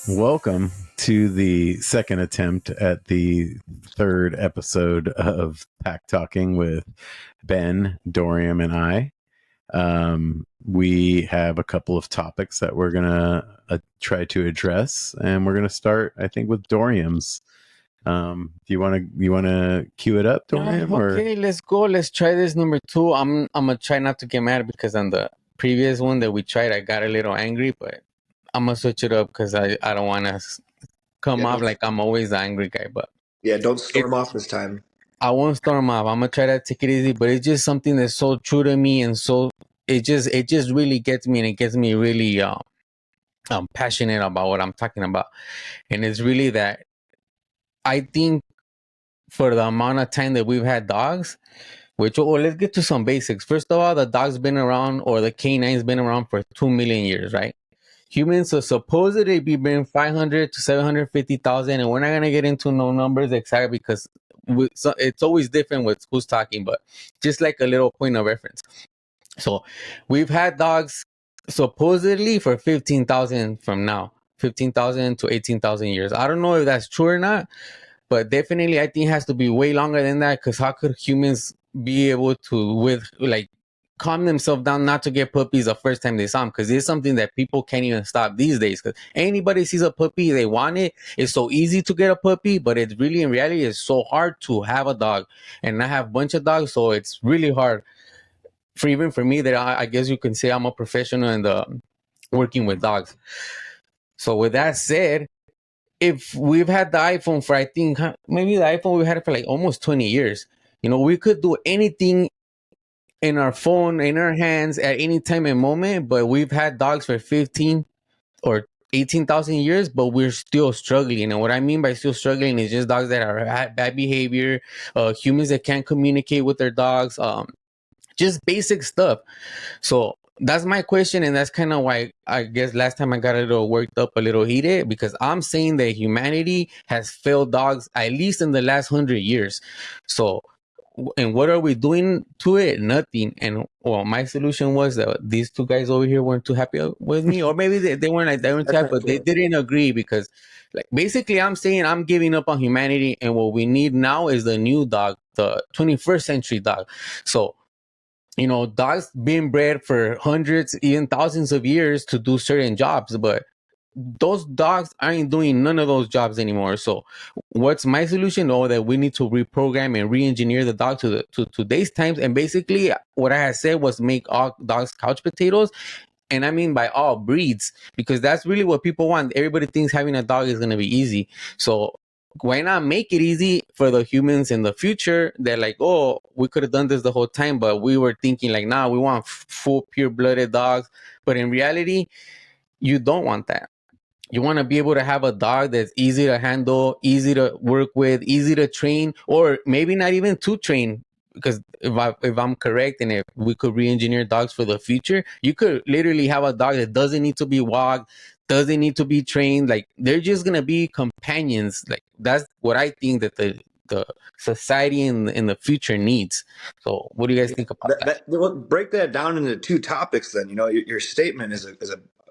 Welcome to the second attempt at the third episode of Pack Talking with Ben, Dorium, and I. We have a couple of topics that we're gonna try to address, and we're gonna start, I think, with Dorium's. Do you wanna cue it up, Dorium? Okay, let's go. Let's try this number 2. I'm gonna try not to get mad because on the previous one that we tried, I got a little angry, but I'm gonna switch it up because I don't want to come off like I'm always the angry guy. But yeah, don't storm off this time. I won't storm off. I'm gonna try to take it easy, but it's just something that's so true to me, and so it just really gets me, and it gets me really passionate about what I'm talking about, and it's really that I think for the amount of time that we've had dogs, let's get to some basics. First of all, the dog's been around, or the canine's been around for 2 million years, right? Humans are supposedly been 500 to 750,000, and we're not gonna get into no numbers exactly because it's always different with who's talking, but just like a little point of reference. So we've had dogs supposedly for 15,000 from now, 15,000 to 18,000 years. I don't know if that's true or not, but definitely I think it has to be way longer than that, because how could humans be able to calm themselves down not to get puppies the first time they saw them? Because it's something that people can't even stop these days, because anybody sees a puppy, they want it. It's so easy to get a puppy, but it's really, in reality, it's so hard to have a dog. And I have a bunch of dogs, so it's really hard even for me that I guess you can say I'm a professional in the working with dogs. So with that said, if we've had the iPhone for, I think, maybe the iPhone, we've had it for like almost 20 years. You know, we could do anything in our phone, in our hands at any time and moment, but we've had dogs for 15 or 18,000 years, but we're still struggling. And what I mean by still struggling is just dogs that are bad behavior, humans that can't communicate with their dogs, just basic stuff. So that's my question, and that's kind of why I guess last time I got a little worked up, a little heated, because I'm saying that humanity has failed dogs at least in the last 100 years. So, and what are we doing to it? Nothing. And well, my solution was that these two guys over here weren't too happy with me, or maybe they weren't like they weren't happy, but they didn't agree, because like basically I'm saying I'm giving up on humanity, and what we need now is the new dog, the 21st century dog. So, you know, dogs being bred for hundreds, even thousands of years to do certain jobs, but those dogs aren't doing none of those jobs anymore. So what's my solution? Oh, that we need to reprogram and re-engineer the dog to today's times. And basically what I had said was make all dogs couch potatoes. And I mean by all breeds, because that's really what people want. Everybody thinks having a dog is going to be easy. So why not make it easy for the humans in the future? They're like, oh, we could have done this the whole time, but we were thinking like, nah, we want full pure-blooded dogs. But in reality, you don't want that. You want to be able to have a dog that's easy to handle, easy to work with, easy to train, or maybe not even to train. Because if I'm correct, and if we could re-engineer dogs for the future, you could literally have a dog that doesn't need to be walked, doesn't need to be trained. Like, they're just gonna be companions. Like, that's what I think that the society in the future needs. So what do you guys think about that? Well, break that down into two topics then. You know, your statement is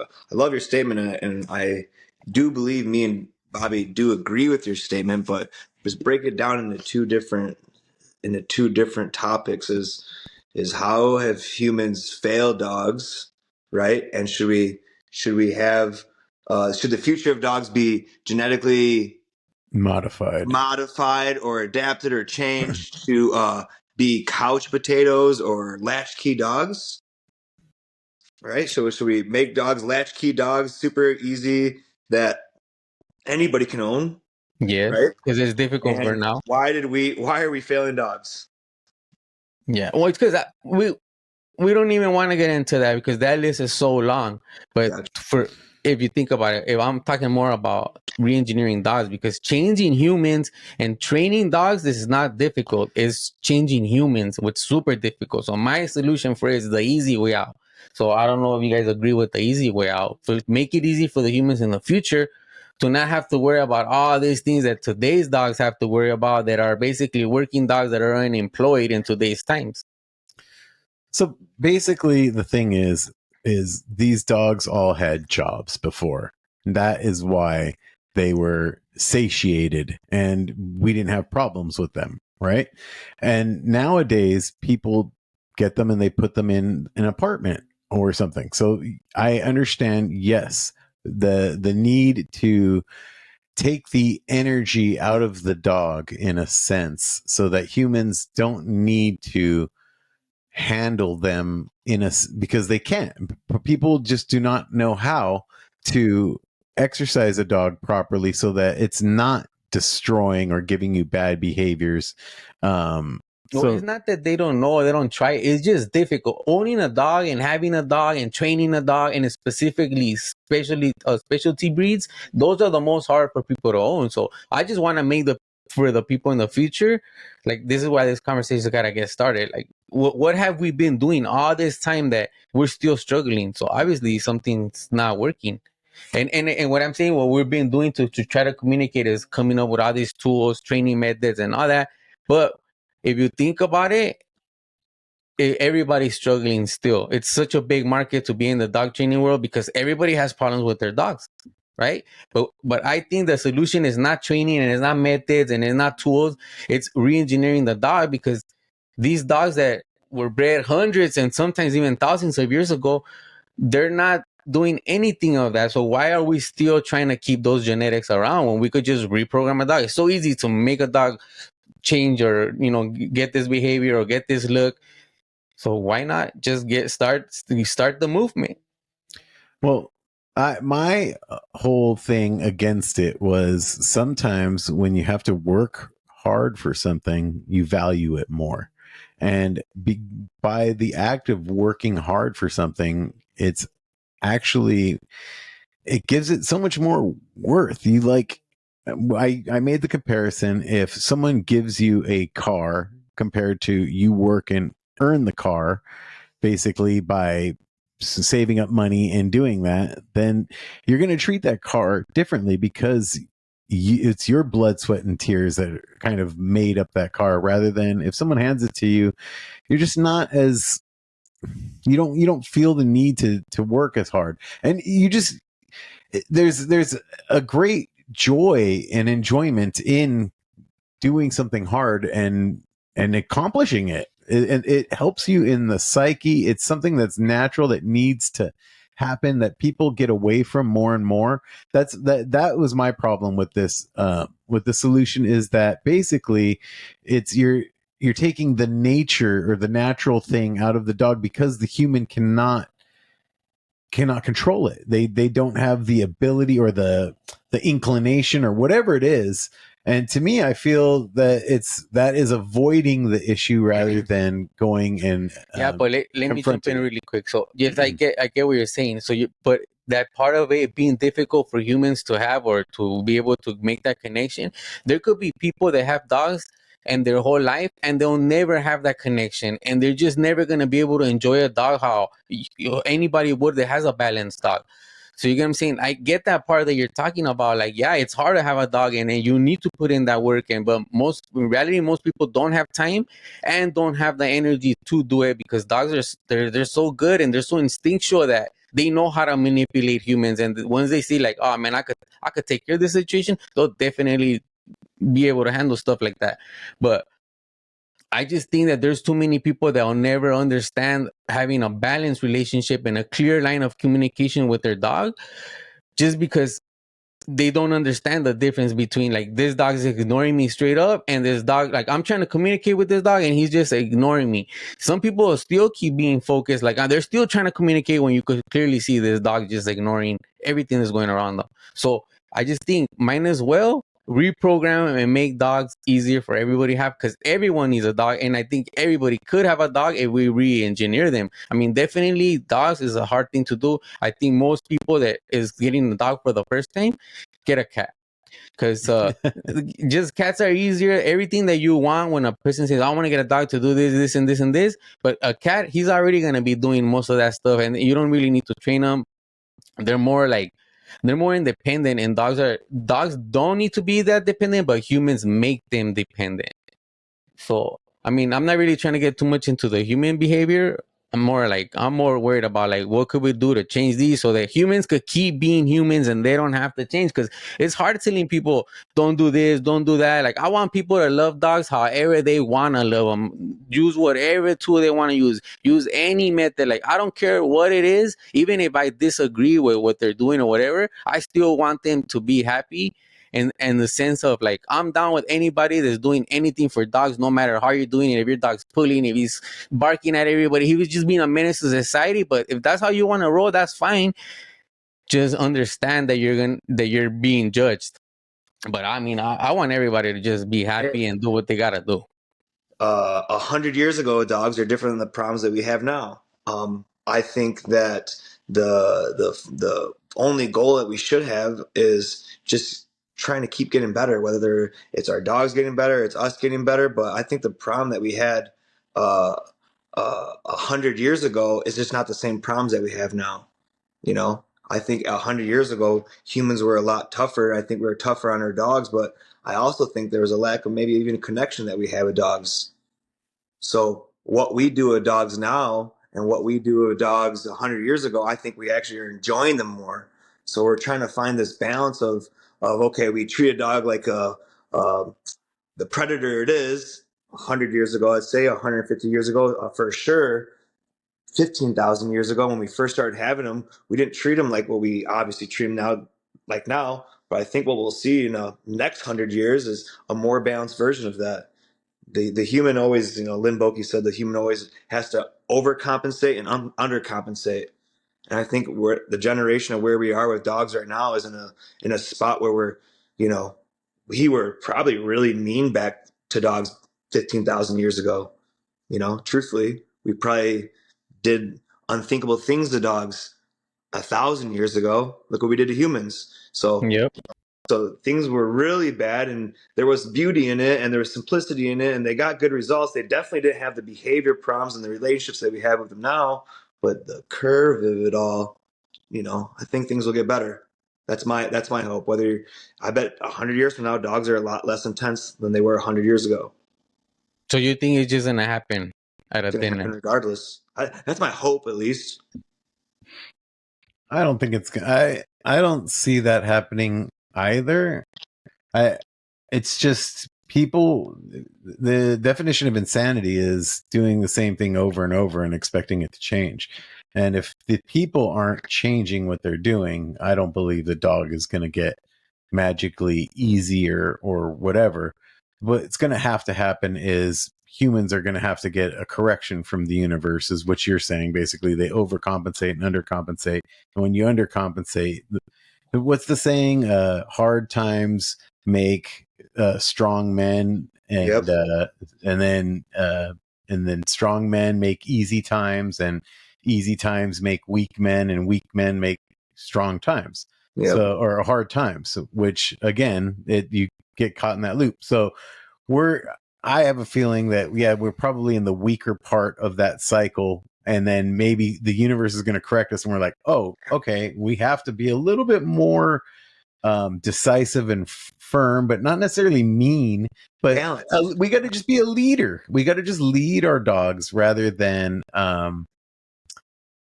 I love your statement, and I do believe me and Bobby do agree with your statement, but just break it down into two different topics. Is how have humans failed dogs, right? And should we have should the future of dogs be genetically modified or adapted or changed to be couch potatoes or latchkey dogs? Right? So should we make dogs latchkey dogs, super easy, that anybody can own? Yes, right? Because it's difficult And for now. why are we failing dogs? Yeah, well, it's because we don't even want to get into that, because that list is so long. But Gotcha. if you think about it, if I'm talking more about re-engineering dogs, because changing humans and training dogs, this is not difficult. It's changing humans, which is super difficult. So my solution for it is the easy way out. So I don't know if you guys agree with the easy way out. So make it easy for the humans in the future to not have to worry about all these things that today's dogs have to worry about, that are basically working dogs that are unemployed in today's times. So basically the thing is these dogs all had jobs before. That is why they were satiated and we didn't have problems with them, right? And nowadays, people get them and they put them in an apartment or something. So I understand, yes, the need to take the energy out of the dog in a sense so that humans don't need to handle them because they can't. People just do not know how to exercise a dog properly so that it's not destroying or giving you bad behaviors. No, it's not that they don't know or they don't try. It's just difficult. Owning a dog and having a dog and training a dog, and specifically, specialty breeds, those are the most hard for people to own. So I just want to make for the people in the future, like, this is why this conversation gotta get started. Like, what have we been doing all this time that we're still struggling? So obviously something's not working. And what I'm saying, what we've been doing to try to communicate is coming up with all these tools, training methods, and all that. But if you think about it, everybody's struggling still. It's such a big market to be in the dog training world because everybody has problems with their dogs, right? But I think the solution is not training and it's not methods and it's not tools. It's re-engineering the dog, because these dogs that were bred hundreds and sometimes even thousands of years ago, they're not doing anything of that. So why are we still trying to keep those genetics around when we could just reprogram a dog? It's so easy to make a dog change or get this behavior or get this look. So why not just start the movement? Well, my whole thing against it was sometimes when you have to work hard for something, you value it more. And by the act of working hard for something, it gives it so much more worth. I made the comparison. If someone gives you a car compared to you work and earn the car, basically by saving up money and doing that, then you're going to treat that car differently because it's your blood, sweat, and tears that kind of made up that car, rather than if someone hands it to you, you're just not as, you don't feel the need to work as hard. And there's a great joy and enjoyment in doing something hard and accomplishing it. It helps you in the psyche. It's something that's natural that needs to happen, that people get away from more and more. That was my problem with this, with the solution, is that basically it's you're taking the nature or the natural thing out of the dog because the human cannot control it. They don't have the ability or the inclination or whatever it is. And to me, I feel that that is avoiding the issue rather than going and but let me jump in really quick. So yes, I get what you're saying. So but that part of it being difficult for humans to have or to be able to make that connection, there could be people that have dogs and their whole life and they'll never have that connection, and they're just never going to be able to enjoy a dog how anybody would that has a balanced dog. So you get what I'm saying? I get that part that you're talking about. Like, yeah, it's hard to have a dog and you need to put in that work. But in reality, most people don't have time and don't have the energy to do it, because dogs they're so good and they're so instinctual that they know how to manipulate humans. And once they see like, oh man, I could take care of this situation, they'll definitely be able to handle stuff like that. But I just think that there's too many people that will never understand having a balanced relationship and a clear line of communication with their dog, just because they don't understand the difference between, like, this dog is ignoring me straight up and this dog, like, I'm trying to communicate with this dog and he's just ignoring me. Some people will still keep being focused, like, they're still trying to communicate when you could clearly see this dog just ignoring everything that's going around them. So I just think might as well reprogram and make dogs easier for everybody to have, because everyone needs a dog, and I think everybody could have a dog if we re-engineer them. I mean, definitely dogs is a hard thing to do. I think most people that is getting a dog for the first time get a cat, because just cats are easier. Everything that you want when a person says, I want to get a dog to do this and this and this, but a cat, he's already going to be doing most of that stuff, and you don't really need to train them. They're more independent, and dogs don't need to be that dependent, but humans make them dependent. So I mean, I'm not really trying to get too much into the human behavior I'm more worried about like what could we do to change these so that humans could keep being humans and they don't have to change, because it's hard telling people don't do this, don't do that. Like I want people to love dogs however they want to love them. Use whatever tool they want to use. Use any method. Like I don't care what it is, even if I disagree with what they're doing or whatever. I still want them to be happy. And the sense of like I'm down with anybody that's doing anything for dogs, no matter how you're doing it. If your dog's pulling, if he's barking at everybody, he was just being a menace to society. But if that's how you want to roll, that's fine. Just understand that you're being judged. But I mean, I want everybody to just be happy and do what they gotta do. 100 years ago, dogs are different than the problems that we have now. I think that the only goal that we should have is just trying to keep getting better. Whether it's our dogs getting better, it's us getting better. But I think the problem that we had 100 years ago is just not the same problems that we have now. You know, I think 100 years ago humans were a lot tougher. I think we were tougher on our dogs, but I also think there was a lack of maybe even a connection that we have with dogs. So what we do with dogs now and what we do with dogs 100 years ago, I think we actually are enjoying them more. So we're trying to find this balance of okay, we treat a dog like uh, the predator it is 100 years ago, I'd say 150 years ago, for sure. 15,000 years ago when we first started having them, we didn't treat them like what we obviously treat them now, like now. But I think what we'll see in the next 100 years is a more balanced version of that. The human always, Lynn Boke said the human always has to overcompensate and undercompensate. And I think we're the generation of where we are with dogs right now is in a spot where you know, we were probably really mean back to dogs 15,000 years ago. Truthfully, we probably did unthinkable things to dogs 1,000 years ago. Look what we did to humans. Yep. So things were really bad, and there was beauty in it, and there was simplicity in it, and they got good results. They definitely didn't have the behavior problems and the relationships that we have with them now. But the curve of it all, I think things will get better. That's my hope. I bet 100 years from now, dogs are a lot less intense than they were 100 years ago. So you think it's just gonna happen at a It's gonna thin happen end? regardless. That's my hope, at least. I don't think I don't see that happening either. It's just people. The definition of insanity is doing the same thing over and over and expecting it to change. And if the people aren't changing what they're doing, I don't believe the dog is going to get magically easier or whatever. What's going to have to happen is humans are going to have to get a correction from the universe, is what you're saying. Basically, they overcompensate and undercompensate. And when you undercompensate, what's the saying? Hard times make strong men, and Yep. and then strong men make easy times, and easy times make weak men, and weak men make strong times. Yep. So, or hard times, which again, you get caught in that loop. So I have a feeling that we're probably in the weaker part of that cycle, and then maybe the universe is going to correct us, and we're like, oh, okay, we have to be a little bit more decisive and firm, but not necessarily mean. But we got to just be a leader. We got to just lead our dogs rather than tie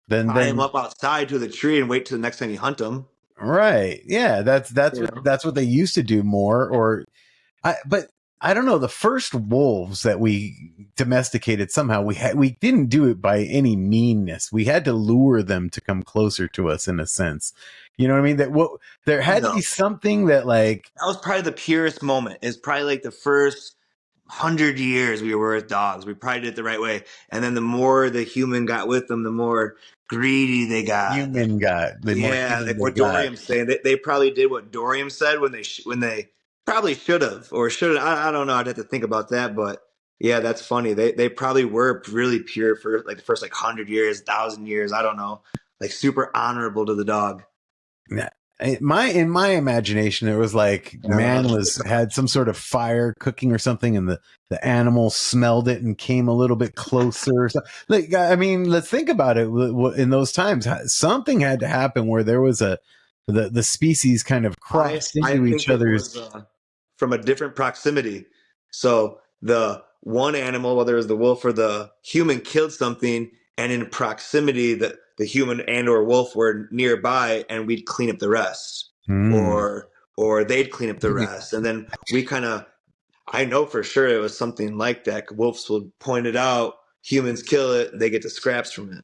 him up outside to the tree and wait till the next time you hunt them. Right? Yeah, that's what they used to do more. But I don't know. The first wolves that we domesticated, somehow we didn't do it by any meanness. We had to lure them to come closer to us, in a sense. You know what I mean? There had to be something that that was probably the purest moment. It's probably like the first 100 years we were with dogs. We probably did it the right way. And then the more the human got with them, the more greedy they got. Like what Dorium's saying. They probably did what Dorium said when they probably should have, I don't know. I'd have to think about that, but yeah, that's funny. They probably were really pure for like the first 100 years, 1,000 years. I don't know, like super honorable to the dog. In my imagination, it was like man had some sort of fire cooking or something, and the animal smelled it and came a little bit closer. Like, I mean, let's think about it. In those times, something had to happen where there was the species kind of crossed into each other's from a different proximity. So the one animal, whether it was the wolf or the human, killed something, and in proximity the human and or wolf were nearby, and we'd clean up the rest, or they'd clean up the rest, and then we kind of, I know for sure it was something like that. Wolves would point it out, humans kill it, they get the scraps from it.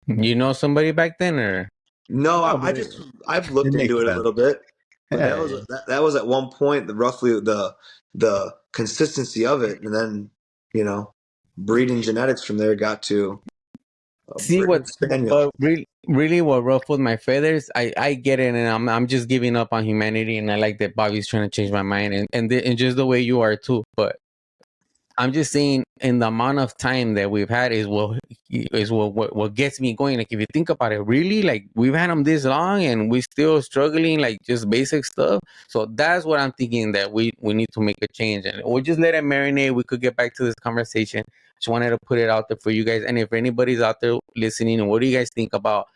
You know somebody back then, or No, No, I've it looked makes into it a sense. little bit, but Yeah, that was at one point roughly the consistency of it, and then breeding genetics from there got to a see British Spaniel. what really what ruffled my feathers. I get it, and I'm just giving up on humanity, and I like that Bobby's trying to change my mind, and just the way you are too. But I'm just saying, in the amount of time that we've had is what gets me going. Like, if you think about it, really, like, we've had them this long, and we're still struggling, like, just basic stuff. So that's what I'm thinking, that we need to make a change, and we'll just let it marinate. We could get back to this conversation. Just wanted to put it out there for you guys, and if anybody's out there listening, what do you guys think about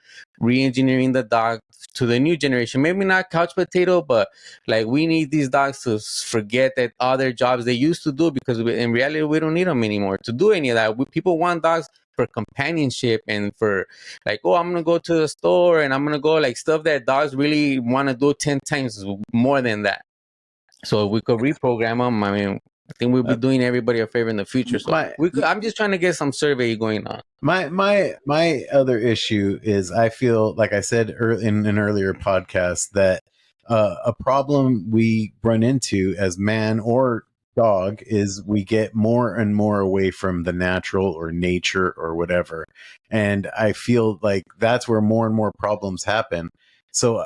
re-engineering the dog to the new generation? Maybe not couch potato, but like, we need these dogs to forget that other jobs they used to do, because in reality we don't need them anymore to do any of that. People want dogs for companionship and for, like, oh, I'm gonna go to the store and I'm gonna go, like, stuff that dogs really want to do 10 times more than that. So if we could reprogram them, I mean, I think we'll be doing everybody a favor in the future. So I'm just trying to get some survey going on. my other issue is, I feel like I said in an earlier podcast that a problem we run into as man or dog is we get more and more away from the natural or nature or whatever, and I feel like that's where more and more problems happen. So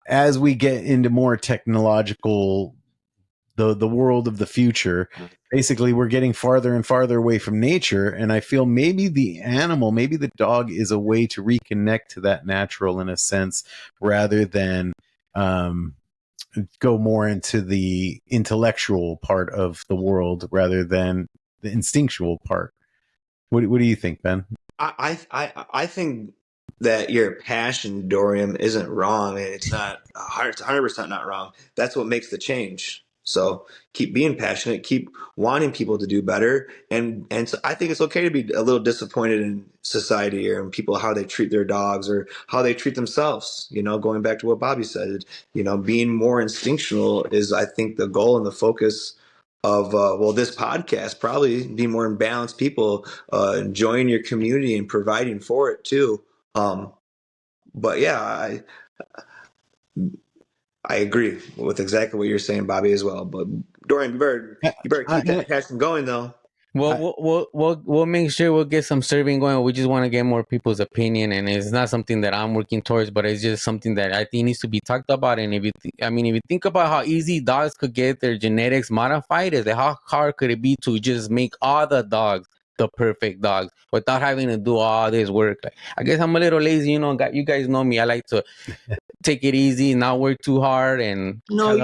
as we get into more technological, the world of the future, basically we're getting farther and farther away from nature, and I feel maybe maybe the dog is a way to reconnect to that natural, in a sense, rather than go more into the intellectual part of the world rather than the instinctual part. What do you think, Ben? I think that your passion, Dorian, isn't wrong, and it's 100% not wrong. That's what makes the change. So keep being passionate, keep wanting people to do better, and so I think it's okay to be a little disappointed in society or in people, how they treat their dogs or how they treat themselves. Going back to what Bobby said, being more instinctual is, I think, the goal and the focus of this podcast. Probably be more balanced people, enjoying your community and providing for it too. But yeah, I agree with exactly what you're saying, Bobby, as well. But Dorian, you better keep that passion going, though. Well, we'll make sure we'll get some surveying going. We just want to get more people's opinion, and it's not something that I'm working towards, but it's just something that I think needs to be talked about. And if you think about how easy dogs could get their genetics modified, is that how hard could it be to just make all the dogs the perfect dogs without having to do all this work? Like, I guess I'm a little lazy, you guys know me. I like to take it easy, not work too hard, and No,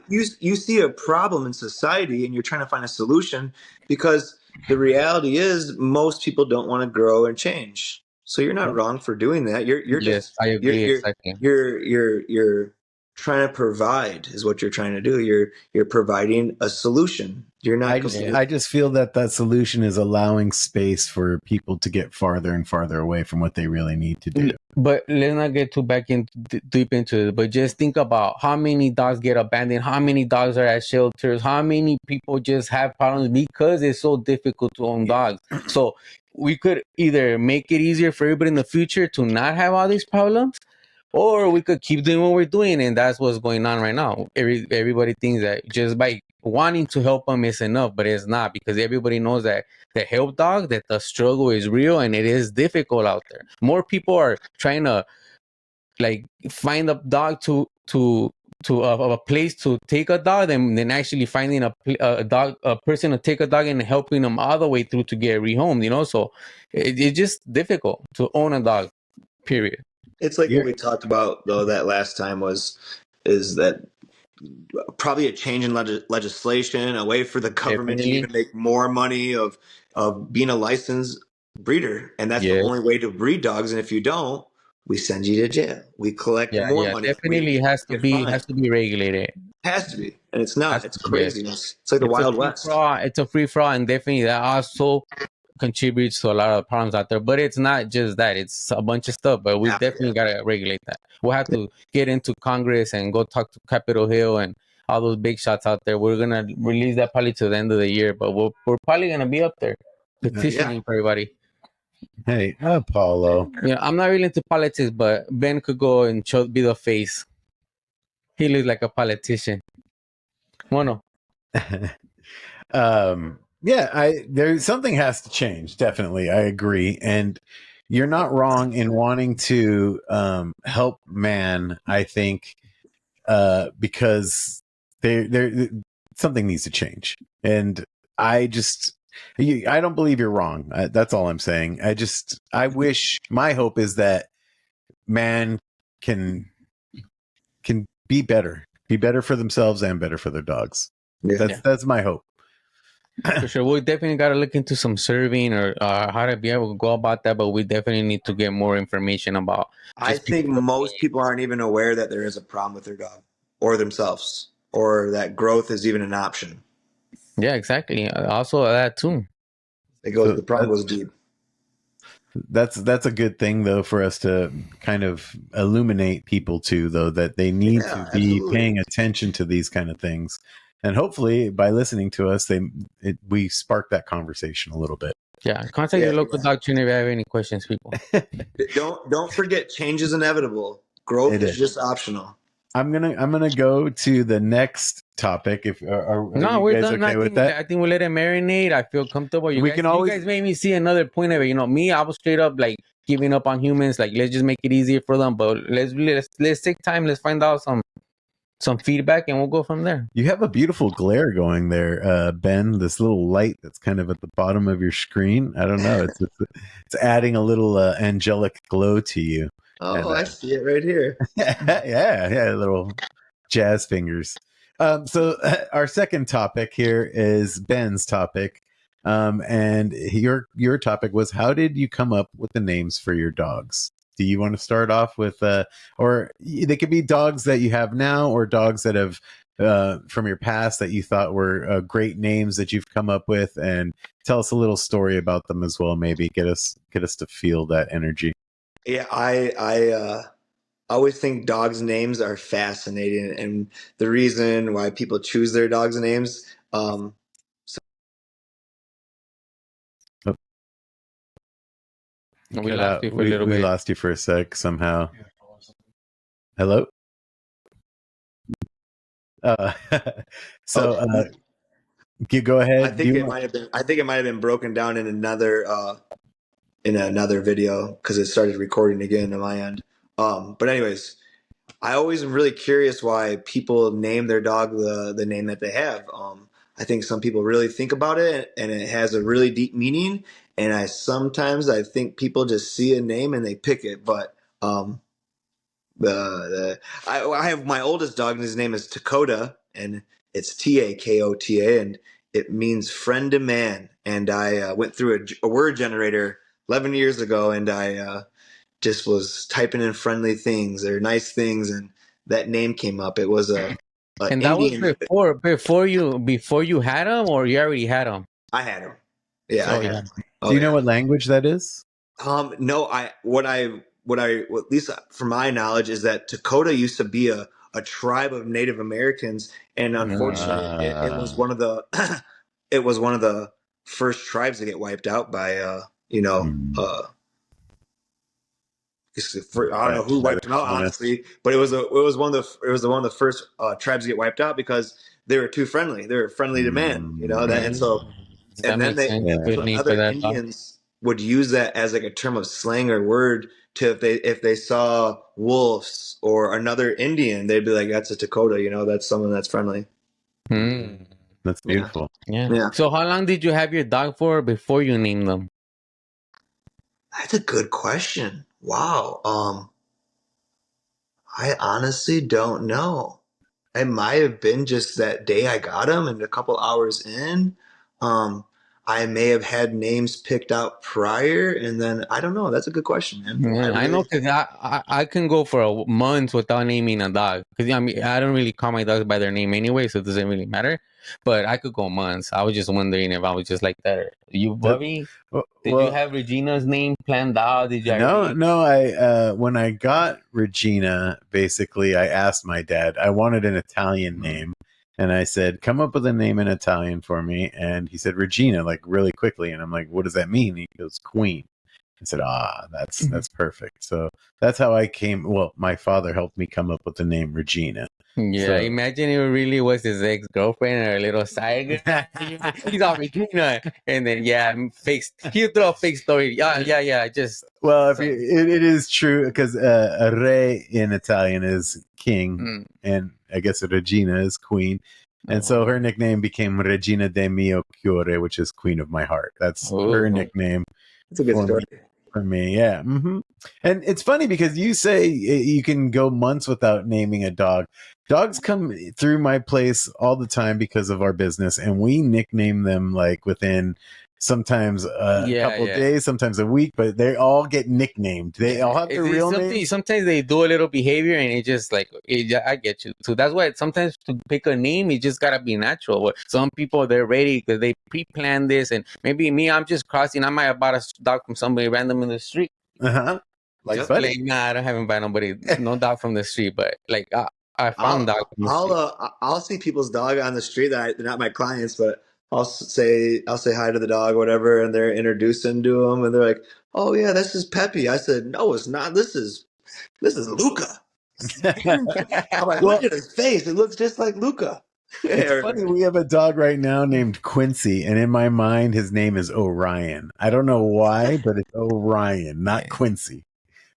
you see a problem in society and you're trying to find a solution, because the reality is most people don't want to grow and change. So you're not wrong for doing that. You're yes, just I you're agree you're exactly. you're trying to provide, is what you're trying to do. You're providing a solution. You're not I just feel that solution is allowing space for people to get farther and farther away from what they really need to do. But let's not get too deep into it. But just think about how many dogs get abandoned, how many dogs are at shelters, how many people just have problems because it's so difficult to own dogs. So we could either make it easier for everybody in the future to not have all these problems, or we could keep doing what we're doing, and that's what's going on right now. Everybody thinks that just by wanting to help them is enough, but it's not, because everybody knows that the help dog, that the struggle is real and it is difficult out there. More people are trying to, like, find a dog to a place to take a dog than actually finding a person to take a dog and helping them all the way through to get rehomed. So it's just difficult to own a dog, period. It's like what we talked about, though, that last time is that probably a change in legislation, a way for the government to even make more money of being a licensed breeder, and that's the only way to breed dogs. And if you don't, we send you to jail. We collect more money. Definitely has to be regulated. Has to be, and it's not. It's Yes. craziness. It's like the Wild West. It's a free for all, and definitely that also contributes to a lot of problems out there. But it's not just that; it's a bunch of stuff. But we definitely got to regulate that. We'll have to get into Congress and go talk to Capitol Hill and all those big shots out there. We're gonna release that probably to the end of the year, but we're probably gonna be up there petitioning for everybody. Hey, Apollo. Yeah, I'm not really into politics, but Ben could go and be the face. He looks like a politician. Bueno. There's something has to change. Definitely. I agree. And you're not wrong in wanting to help man, I think, because there something needs to change. And I don't believe you're wrong. That's all I'm saying. I wish, my hope is that man can be better for themselves and better for their dogs. That's my hope. For sure. We definitely got to look into some serving or how to be able to go about that, but we definitely need to get more information about. I think most people aren't even aware that there is a problem with their dog or themselves, or that growth is even an option. Yeah, exactly. Also that too. The problem goes deep. That's a good thing though for us to kind of illuminate people too, though, that they need to be paying attention to these kind of things. And hopefully by listening to us, we spark that conversation a little bit. Yeah, contact your local dog trainer if you have any questions, people. Don't forget, change is inevitable. Growth is just optional. I'm gonna go to the next topic. If we're done. Okay with that? I think we'll let it marinate. I feel comfortable. You guys made me see another point of it. Me, I was straight up like giving up on humans. Like, let's just make it easier for them. But let's take time. Let's find out some feedback, and we'll go from there. You have a beautiful glare going there, Ben. This little light that's kind of at the bottom of your screen. I don't know. It's adding a little angelic glow to you. Oh, I see it right here. yeah, little jazz fingers. So our second topic here is Ben's topic, and your topic was, how did you come up with the names for your dogs? Do you want to start off with, or they could be dogs that you have now, or dogs that have from your past that you thought were great names that you've come up with, and tell us a little story about them as well. Maybe get us to feel that energy. Yeah, I always think dogs' names are fascinating, and the reason why people choose their dogs' names. We lost you for a little bit. We lost you for a sec somehow. Hello? You go ahead. I think it might have been broken down in another video because it started recording again on my end. But anyways, I always am really curious why people name their dog the name that they have. I think some people really think about it, and it has a really deep meaning. And I think people just see a name and they pick it. But I have my oldest dog, and his name is Takota, and it's Takota, and it means friend to man. And I went through a word generator 11 years ago, and I just was typing in friendly things or nice things, and that name came up. It was and that Indian. Was before you had him, or you already had him? I had him. Yeah. Do you know what language that is? No. What at least from my knowledge is that Dakota used to be a tribe of Native Americans, and unfortunately, it was one of the first tribes to get wiped out by I don't know who wiped them out, honestly, but it was one of the first tribes to get wiped out because they were too friendly. They were friendly to man, other Indians would use that as like a term of slang or word to if they saw wolves or another Indian, they'd be like, "That's a Dakota," that's someone that's friendly. That's beautiful. Yeah. So how long did you have your dog for before you named them? That's a good question. Wow. I honestly don't know. It might have been just that day I got him and a couple hours in. I may have had names picked out prior, and then I don't know. That's a good question, man. Yeah, I know because I can go for a month without naming a dog because I mean I don't really call my dogs by their name anyway, so it doesn't really matter. But I could go months. I was just wondering if I was just like that. You, Bobby, did you have Regina's name planned out? Did you already? No. I when I got Regina, basically, I asked my dad. I wanted an Italian name, and I said, "Come up with a name in Italian for me." And he said Regina, like really quickly. And I'm like, "What does that mean?" He goes, "Queen." I said, that's perfect. So that's how I came. Well, my father helped me come up with the name Regina. Yeah, So- imagine it really was his ex-girlfriend or a little side girl. He's all Regina, and then he'll throw a fake story. Yeah. Just well, if it is true because re in Italian is king, and I guess Regina is queen. And so her nickname became Regina de mio cuore, which is Queen of my heart. That's her nickname. That's a good story. For me, yeah. Mm-hmm. And it's funny because you say you can go months without naming a dog. Dogs come through my place all the time because of our business, and we nickname them like within sometimes a couple days, sometimes a week, but they all get nicknamed. They all have their real names. Sometimes they do a little behavior, and it just like I get you. So that's why sometimes to pick a name, you just gotta be natural. Some people they're ready because they pre-plan this, and maybe me, I'm just crossing. I might have bought a dog from somebody random in the street. Like I haven't bought no dog from the street, but like I found dog. I'll see people's dog on the street that they're not my clients, but I'll say hi to the dog, or whatever, and they're introducing to them, and they're like, "Oh yeah, this is Peppy." I said, "No, it's not. This is Luca." I'm like, look at his face; it looks just like Luca. It's funny. We have a dog right now named Quincy, and in my mind, his name is Orion. I don't know why, but it's Orion, not Quincy.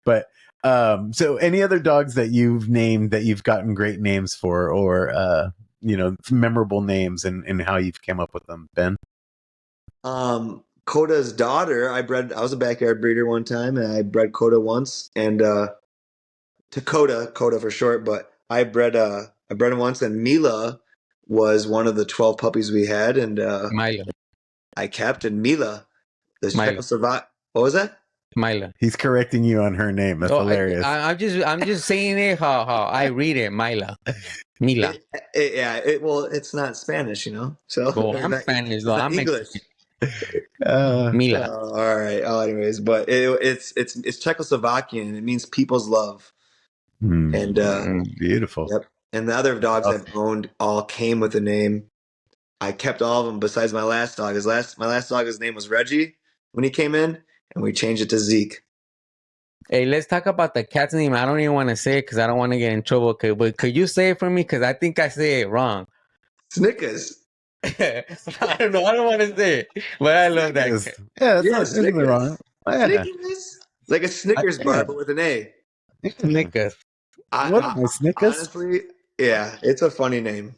But so any other dogs that you've named that you've gotten great names for, or memorable names, and how you've came up with them, Ben? Coda's daughter, I was a backyard breeder one time, and I bred Coda once, and to Coda for short. But I bred him once, and Mila was one of the 12 puppies we had, and Mila. I kept, and Mila, the Czechoslovak. What was that? Mila. He's correcting you on her name. That's hilarious. I'm just saying it how I read it. Mila. It's not Spanish, So I'm Spanish though. I'm English. Mila. All right. Anyways, but it's Czechoslovakian. And it means people's love. And beautiful. Yep. And the other dogs I've owned all came with a name. I kept all of them besides my last dog. My last dog, his name was Reggie when he came in, and we changed it to Zeke. Hey, let's talk about the cat's name. I don't even want to say it because I don't want to get in trouble. But could you say it for me? Because I think I say it wrong. Snickers. I don't know. I don't want to say it, but I love that. Yeah, that's not wrong. Snickers. Like a Snickers bar, but with an A. Snickers. Snickers? Honestly, yeah, it's a funny name.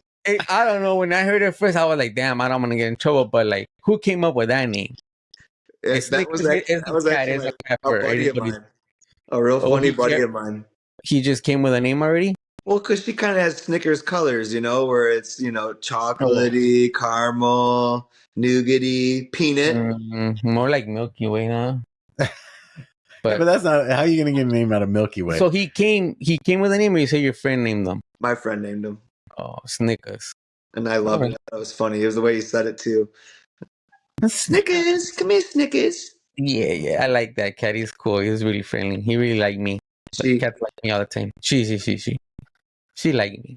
I don't know. When I heard it first, I was like, damn, I don't want to get in trouble. But like, who came up with that name? That was actually a buddy of mine. A real funny buddy of mine. He just came with a name already? Well, because she kind of has Snickers colors, where it's, chocolatey, caramel, nougaty, peanut. More like Milky Way, huh? But that's not how are you going to get a name out of Milky Way. So he came with a name, or you say your friend named them? My friend named him. Oh, Snickers. And I loved it. That was funny. It was the way he said it too. Snickers, come here, Snickers. Yeah, I like that cat. He's cool. He was really friendly. He really liked me. Cats like me all the time. She liked me.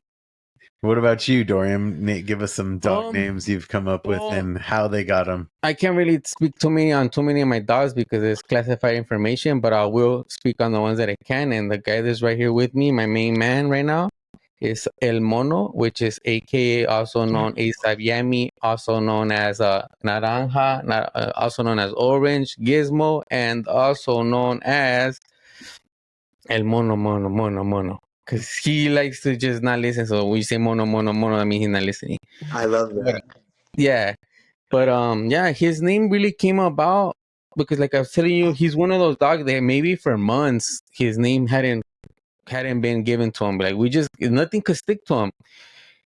What about you, Dorian? Nate, give us some dog names you've come up with and how they got them. I can't really speak too many of my dogs because it's classified information, but I will speak on the ones that I can. And the guy that's right here with me, my main man right now, is El Mono, which is AKA also known as Yami, also known as Naranja, also known as Orange, Gizmo, and also known as El Mono. Because he likes to just not listen. So when you say mono, that means he's not listening. I love that. But his name really came about because, like I was telling you, he's one of those dogs that maybe for months his name hadn't been given to him. Like nothing could stick to him.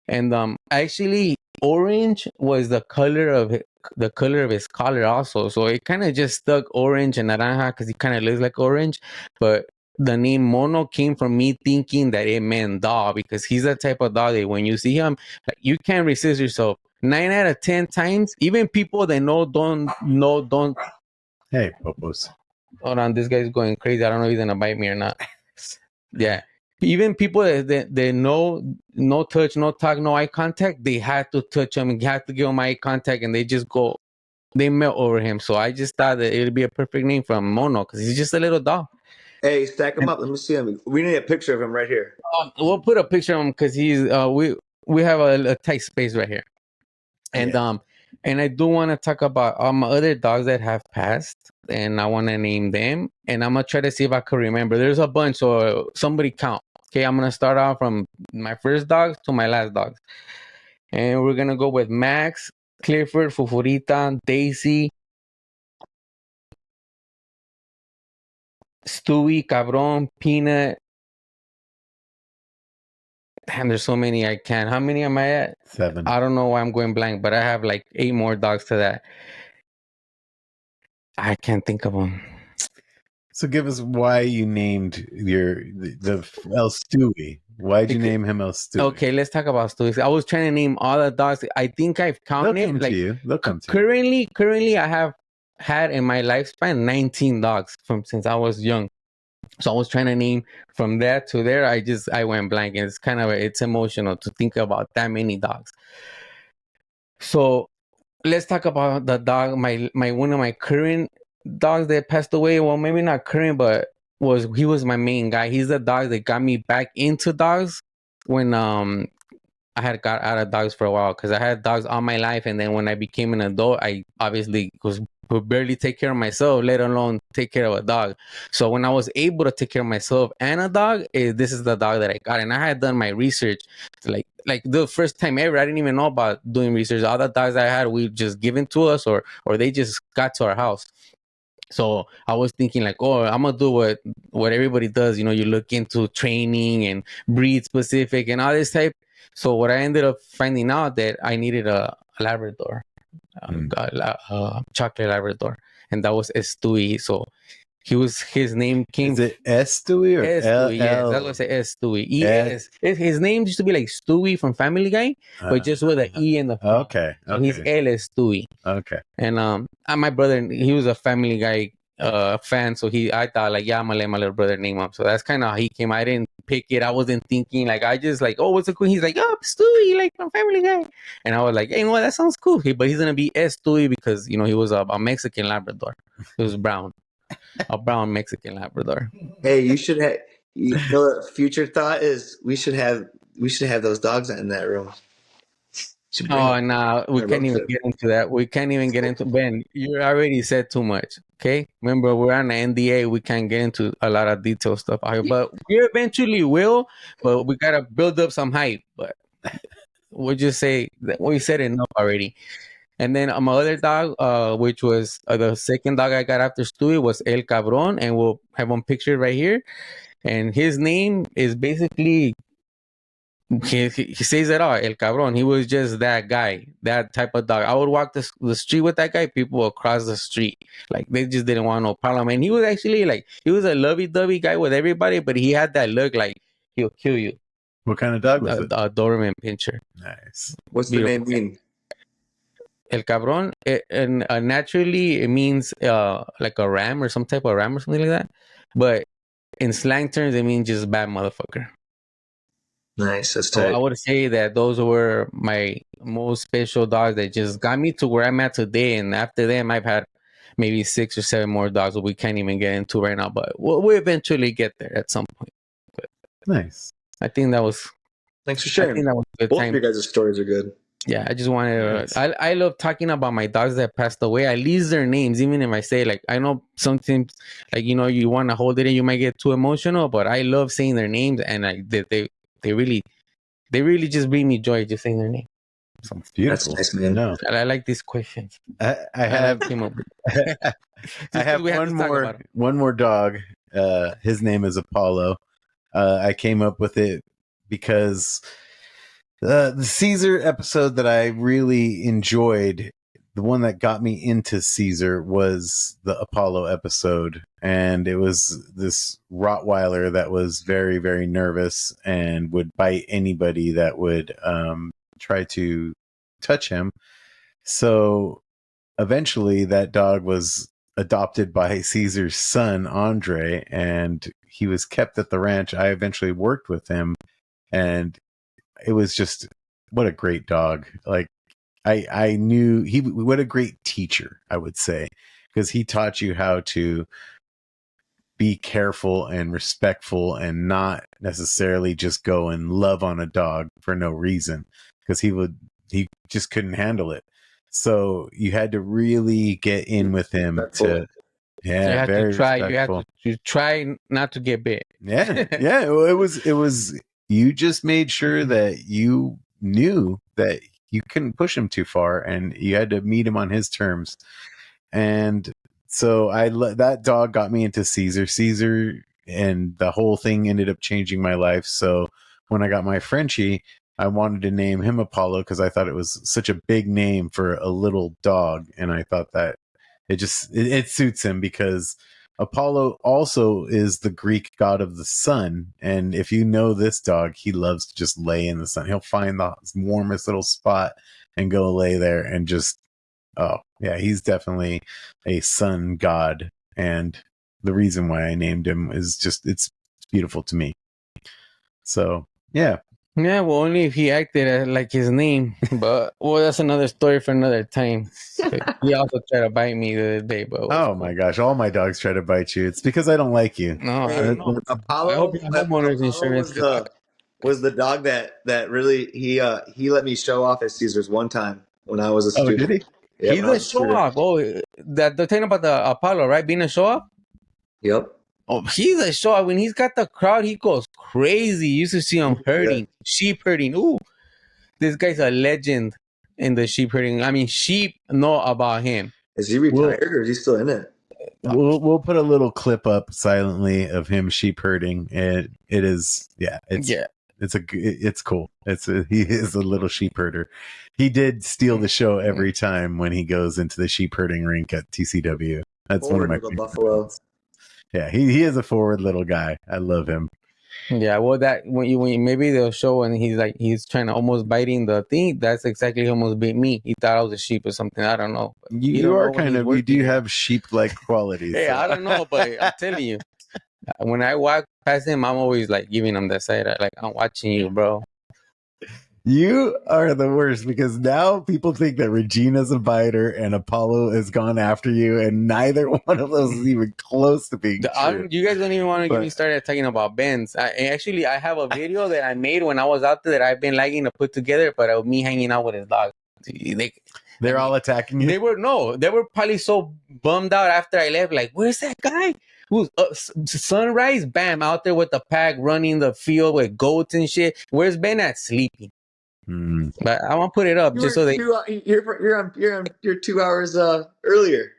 And actually, orange was the color the color of his collar also. So it kind of just stuck orange and naranja because he kind of looks like orange. But the name Mono came from me thinking that it meant dog, because he's the type of dog that when you see him, like, you can't resist yourself. 9 out of 10 times, even people that don't. Hey, Popos. Hold on, this guy's going crazy. I don't know if he's gonna bite me or not. Yeah. Even people that know no touch, no talk, no eye contact, they had to touch him and had to give him eye contact, and they melt over him. So I just thought that it would be a perfect name for him, Mono, because he's just a little dog. Hey, stack him up. Let me see him. We need a picture of him right here. We'll put a picture of him because he's we have a tight space right here. And and I do want to talk about my other dogs that have passed, and I want to name them, and I'm gonna try to see if I can remember. There's a bunch, so somebody count. Okay, I'm gonna start off from my first dogs to my last dogs, and we're gonna go with Max, Clifford, Fufurita, Daisy, Stewie, Cabron, Peanut. Damn, there's so many I can't. How many am I at? 7. I don't know why I'm going blank, but I have like 8 more dogs to that. I can't think of them. So give us why you named the El Stewie. Why'd you name him El Stewie? Okay, let's talk about Stewie. I was trying to name all the dogs. I think I've counted. They'll come like to you. They'll come to you. Currently, I have had in my lifespan 19 dogs from since I was young. So I was trying to name from there to there. I went blank, and it's emotional to think about that many dogs. So let's talk about the dog. My one of my current dogs that passed away. Well, maybe not current, but he was my main guy. He's the dog that got me back into dogs when I had got out of dogs for a while, because I had dogs all my life, and then when I became an adult, I obviously could barely take care of myself, let alone take care of a dog. So when I was able to take care of myself and a dog, this is the dog that I got. And I had done my research, like the first time ever. I didn't even know about doing research. All the dogs I had, we just given to us, or they just got to our house. So I was thinking like, oh, I'm gonna do what everybody does. You look into training and breed specific and all this type. So what I ended up finding out that I needed a Labrador, chocolate Labrador, and that was Stewie. So his name came. Is it Stewie or Stewie? Yes, I was gonna say Stewie. His name used to be like Stewie from Family Guy, but just with an E in the front. Okay. So he's El Stewie. Okay. And my brother, he was a Family Guy fan, so I thought like, yeah, I'm gonna let my little brother name him. So that's kind of how he came. I didn't pick it. I wasn't thinking, like, I just like, oh, what's it cool? He's like, oh, Stewie, like from Family Guy. And I was like, hey, that sounds cool. But he's gonna be Stewie because he was a Mexican Labrador. He was brown, a brown Mexican Labrador. Hey, you should have. Future thought is we should have those dogs in that room. Oh, no, we can't even get into that. We can't even get into Ben. You already said too much. Okay, remember we're on an NDA. We can't get into a lot of detailed stuff out here, but we eventually will. But we gotta build up some hype. But we'll just say that we said enough already. And then my other dog, which was the second dog I got after Stewie, was El Cabron, and we'll have one picture right here. And his name is basically. He says it all, El Cabron. He was just that guy, that type of dog. I would walk the street with that guy. People would cross the street. Like, they just didn't want no problem. And he was actually like, he was a lovey-dovey guy with everybody, but he had that look like he'll kill you. What kind of dog was it? A Doberman Pinscher. Nice. What's the name mean? El Cabron. And naturally, it means like a ram or some type of ram or something like that. But in slang terms, it means just bad motherfucker. Nice. That's tight. So I would say that those were my most special dogs that just got me to where I'm at today. And after them, I've had maybe 6 or 7 more dogs that we can't even get into right now. But we'll eventually get there at some point. But nice. I think that was. Thanks for sharing. I think that was a good Both time. of your guys' stories are good. Yeah, I just wanted to. Nice. I love talking about my dogs that passed away. I list their names, even if I say, like, I know sometimes, like, you want to hold it and you might get too emotional, but I love saying their names, and they really just bring me joy just saying their name. Sounds beautiful. That's nice, man. No. I like these questions. I have I have one more dog. His name is Apollo. I came up with it because the Caesar episode that I really enjoyed, the one that got me into Caesar was the Apollo episode. And it was this Rottweiler that was very, very nervous and would bite anybody that would try to touch him. So eventually that dog was adopted by Caesar's son, Andre, and he was kept at the ranch. I eventually worked with him, and it was just, what a great dog. Like, I knew what a great teacher, I would say, because he taught you how to be careful and respectful and not necessarily just go and love on a dog for no reason, because he just couldn't handle it. So you had to really get in with him to, yeah, you have very to try. respectful. You have to try not to get bit. Yeah, yeah. It was. You just made sure that you knew that you couldn't push him too far, and you had to meet him on his terms. And so that dog got me into Caesar, and the whole thing ended up changing my life. So when I got my Frenchie, I wanted to name him Apollo because I thought it was such a big name for a little dog, and I thought that it suits him because Apollo also is the Greek god of the sun. And if you know this dog, he loves to just lay in the sun. He'll find the warmest little spot and go lay there and just, oh, yeah, he's definitely a sun god. And the reason why I named him is just, it's beautiful to me. So, yeah. Yeah, well, only if he acted like his name. But, well, that's another story for another time. He also tried to bite me the other day. But oh, my gosh. All my dogs try to bite you. It's because I don't like you. No, Hey, I don't know. Apollo, I hope your homeowner's insurance was the dog that really he let me show off at Caesars one time when I was a student. Oh, did he? Yep, He's a show off. Oh, that the thing about the Apollo, right? Being a show off. Yep. Oh, he's a show off. When he's got the crowd, he goes crazy. You used to see him herding, sheep herding. Ooh, this guy's a legend in the sheep herding. I mean, sheep know about him. Is he retired or is he still in it? We'll put a little clip up silently of him sheep herding, and it is it's cool. He is a little sheep herder. He did steal the show every time when he goes into the sheep herding rink at TCW. That's Forward one of my little favorite buffalo. ones. Yeah, he is a forward little guy. I love him. Yeah, well, that when you maybe they'll show and he's trying to almost biting the thing. That's exactly he almost bit me. He thought I was a sheep or something. I don't know. You are kind of, you do have sheep-like qualities. Hey, I don't know, but I'm telling you, when I walk past him, I'm always like giving him the side. Like, I'm watching you, bro. You are the worst because now people think that Regina's a biter and Apollo has gone after you, and neither one of those is even close to being true. You guys don't even want to get me started talking about Benz. I have a video that I made when I was out there that I've been liking to put together, but of me hanging out with his dog. They're all attacking you? They were probably so bummed out after I left. Like, where's that guy? Who's sunrise? Bam, out there with the pack, running the field with goats and shit. Where's Ben at? Sleeping. But I want to put it up just so they. You're 2 hours earlier.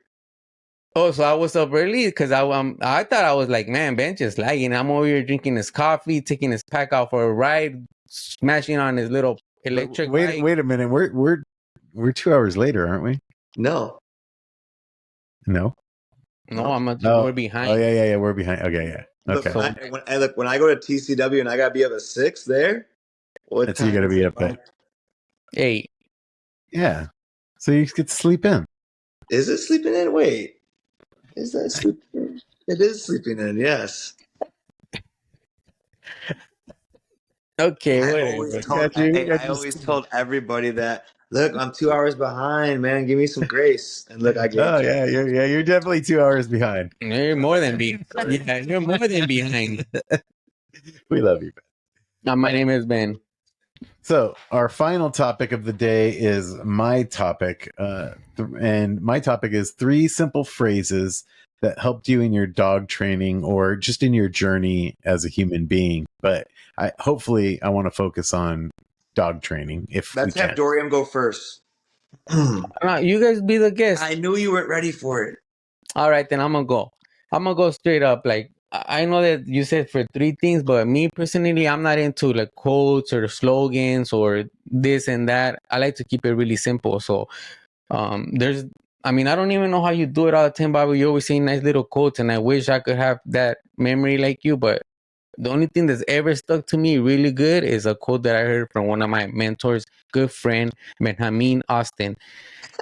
Oh, so I was up early because I thought I was like, man, Ben just lagging. I'm over here drinking his coffee, taking his pack out for a ride, smashing on his little electric bike. Wait a minute. We're 2 hours later, aren't we? No. We're behind. Oh yeah. We're behind. Okay, yeah. Okay. Look, when I go to TCW and I gotta be up at 6 there. That's you gotta be up at 8. Yeah. So you get to sleep in. Is it sleeping in? Wait. Is that sleeping in? It is sleeping in, yes. Okay, I always told everybody that, look, I'm 2 hours behind, man. Give me some grace. And look, I get you're definitely 2 hours behind. You're more than behind. Yeah, you're more than behind. We love you, Ben. My name is Ben. So our final topic of the day is my topic. And my topic is 3 simple phrases that helped you in your dog training or just in your journey as a human being. But I want to focus on dog training. Let's have Dorian go first. You guys be the guest. I knew you weren't ready for it. All right, then I'm gonna go. I'm gonna go straight up. Like, I know that you said for 3 things, but me personally, I'm not into like quotes or slogans or this and that. I like to keep it really simple. So There's, I mean, I don't even know how you do it all the time, Bobby. You always say nice little quotes, and I wish I could have that memory like you. But the only thing that's ever stuck to me really good is a quote that I heard from one of my mentors, good friend, Benjamin Austin.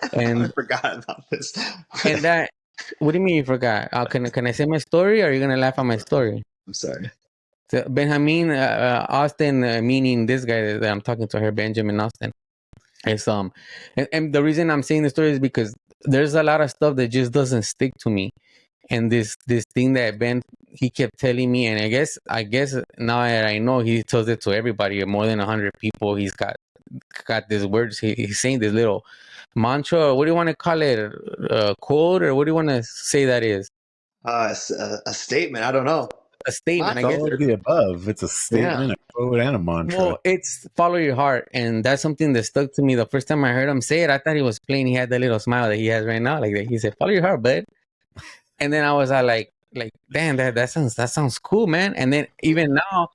I And forgot about this. that, what do you mean you forgot? Can I say my story, or are you gonna laugh at my story? I'm sorry. So Benjamin Austin, meaning this guy that I'm talking to here, Benjamin Austin. It's and the reason I'm saying the story is because there's a lot of stuff that just doesn't stick to me. And this thing that Ben, he kept telling me, and I guess now that I know, he tells it to everybody, more than 100 people. He's got these words. He's saying this little mantra. What do you want to call it? Quote, or what do you want to say that is? A statement. I don't know. A statement, I It's guess. all of the above. It's a Yeah. statement, a quote, and a mantra. Well, it's follow your heart, and that's something that stuck to me. The first time I heard him say it, I thought he was playing. He had that little smile that he has right now, like that. He said, "Follow your heart, bud." And then I was like, damn, that sounds cool, man. And then even now,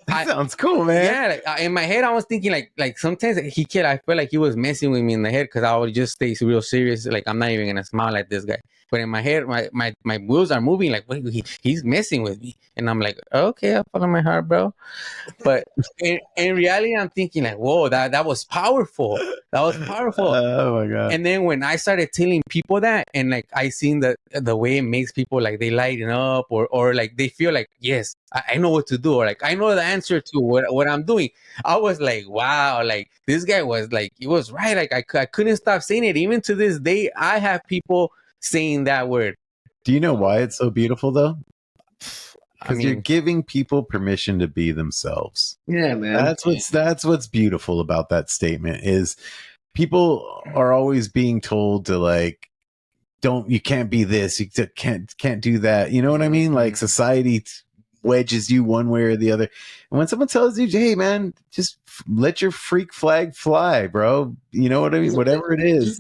That sounds cool, man. yeah, like, in my head, I was thinking like sometimes I felt like he was messing with me in the head, because I would just stay real serious, like I'm not even gonna smile at this guy. But in my head, my wheels are moving, like, wait, he's messing with me, and I'm like, okay, I'll follow my heart, bro. But in reality, I'm thinking like, whoa, that was powerful. That was powerful. Oh my god. And then when I started telling people that, and like I seen the way it makes people, like they lighten up, or like they feel like, yes, I know what to do, or like I know the answer to what I'm doing. I was like, wow, like this guy was like, he was right. Like I couldn't stop saying it. Even to this day, I have people saying that word. Do you know why it's so beautiful though? I Because you're mean, giving people permission to be themselves. Yeah, man. That's what's beautiful about that statement is people are always being told to like, you can't be this, you can't do that. You know what I mean? Like society wedges you one way or the other. And when someone tells you, hey man, just let your freak flag fly, bro. You know what I mean? Whatever it is.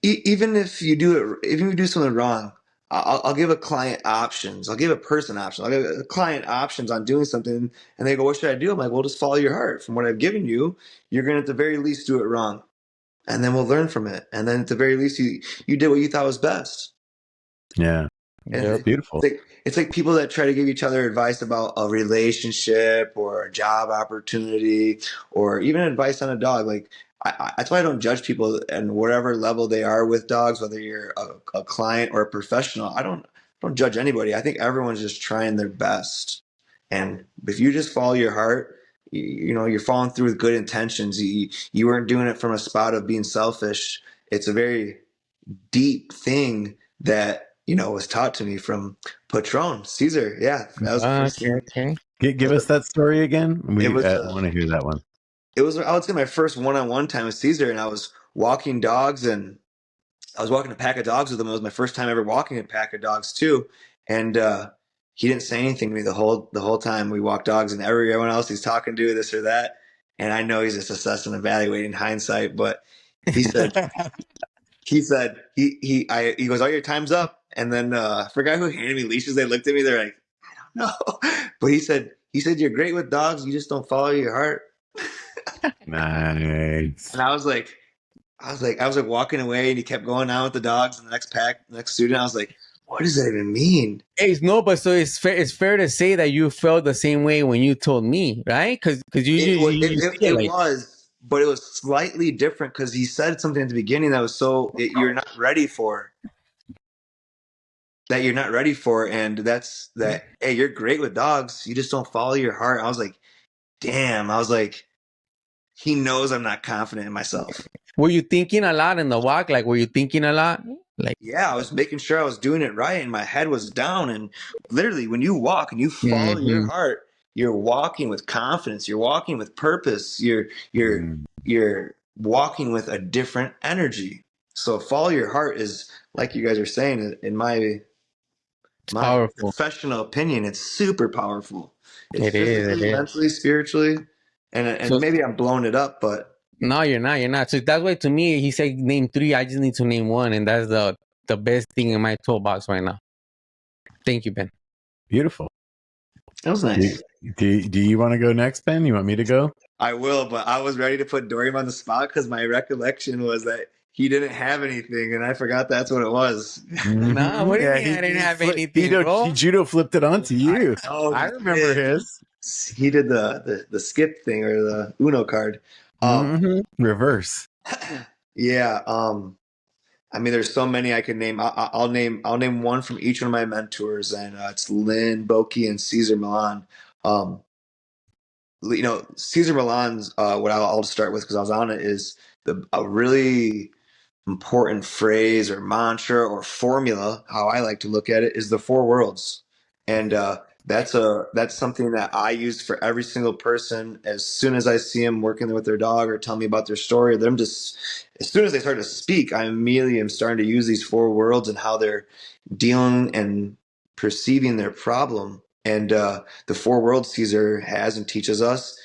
Even if you do it, even if you do something wrong, I'll give a client options. I'll give a person options. I'll give a client options on doing something, and they go, "What should I do?" I'm like, "Well, just follow your heart. From what I've given you, you're gonna at the very least do it wrong, and then we'll learn from it. And then at the very least, you did what you thought was best." Yeah. And yep. Beautiful. it's like people that try to give each other advice about a relationship or a job opportunity or even advice on a dog. Like that's why I don't judge people and whatever level they are with dogs, whether you're a client or a professional. I don't judge anybody. I think everyone's just trying their best. And if you just follow your heart, you're following through with good intentions. You weren't doing it from a spot of being selfish. It's a very deep thing that was taught to me from Patron Caesar. Yeah, that was the first Okay, thing. okay. Give us that story again. It was I want to hear that one. I would say my first one-on-one time with Caesar, and I was walking dogs, and I was walking a pack of dogs with him. It was my first time ever walking a pack of dogs too, and he didn't say anything to me the whole time we walked dogs, and everyone else he's talking to this or that, and I know he's just assessing, evaluating hindsight, but he said. He goes, "Oh, your time's up." And then for a guy who handed me leashes, they looked at me. They're like, "I don't know," but he said, "You're great with dogs. You just don't follow your heart." Nice. And I was like walking away, and he kept going on with the dogs. And the next pack, the next student, I was like, "What does that even mean?" Hey, no, but so it's fair to say that you felt the same way when you told me, right? Because you see it It like, was, but it was slightly different because he said something at the beginning that was you're not ready for. That you're not ready for, and that's that. Hey, you're great with dogs. You just don't follow your heart. I was like, damn. I was like, he knows I'm not confident in myself. were you thinking a lot in the walk? Like, were you thinking a lot? Like, Yeah, I was making sure I was doing it right, and my head was down. And literally, when you walk and you follow your mm-hmm. heart, you're walking with confidence. You're walking with purpose. You're Mm. you're walking with a different energy. So follow your heart is like you guys are saying in my Powerful. professional opinion, it's super powerful. It's It is. It physically, is. mentally, spiritually, and So maybe I'm blowing it up, but no, you're not. You're not. So that's why to me, he said name three. I just need to name one, and that's the best thing in my toolbox right now. Thank you, Ben. Beautiful. that was nice. Do you want to go next, Ben? You want me to go? I will, but I was ready to put Dorian on the spot because my recollection was that he didn't have anything, and I forgot that's what it was. Nah, what do you mean I didn't have anything, bro? He judo flipped it onto you. Oh, I he remember did. his. He did the skip thing or the Uno card. Reverse. Yeah. I mean, there's so many I can name. I'll name one from each one of my mentors, and it's Lynn Boki and Caesar Milan. Um, Caesar Milan's what I'll start with because I was on it is a really important phrase or mantra or formula, how I like to look at it, is the four worlds. And that's something that I use for every single person. As soon as I see them working with their dog or tell me about their story, them just as soon as they start to speak, I immediately am starting to use these four worlds and how they're dealing and perceiving their problem. And the four worlds Caesar has and teaches us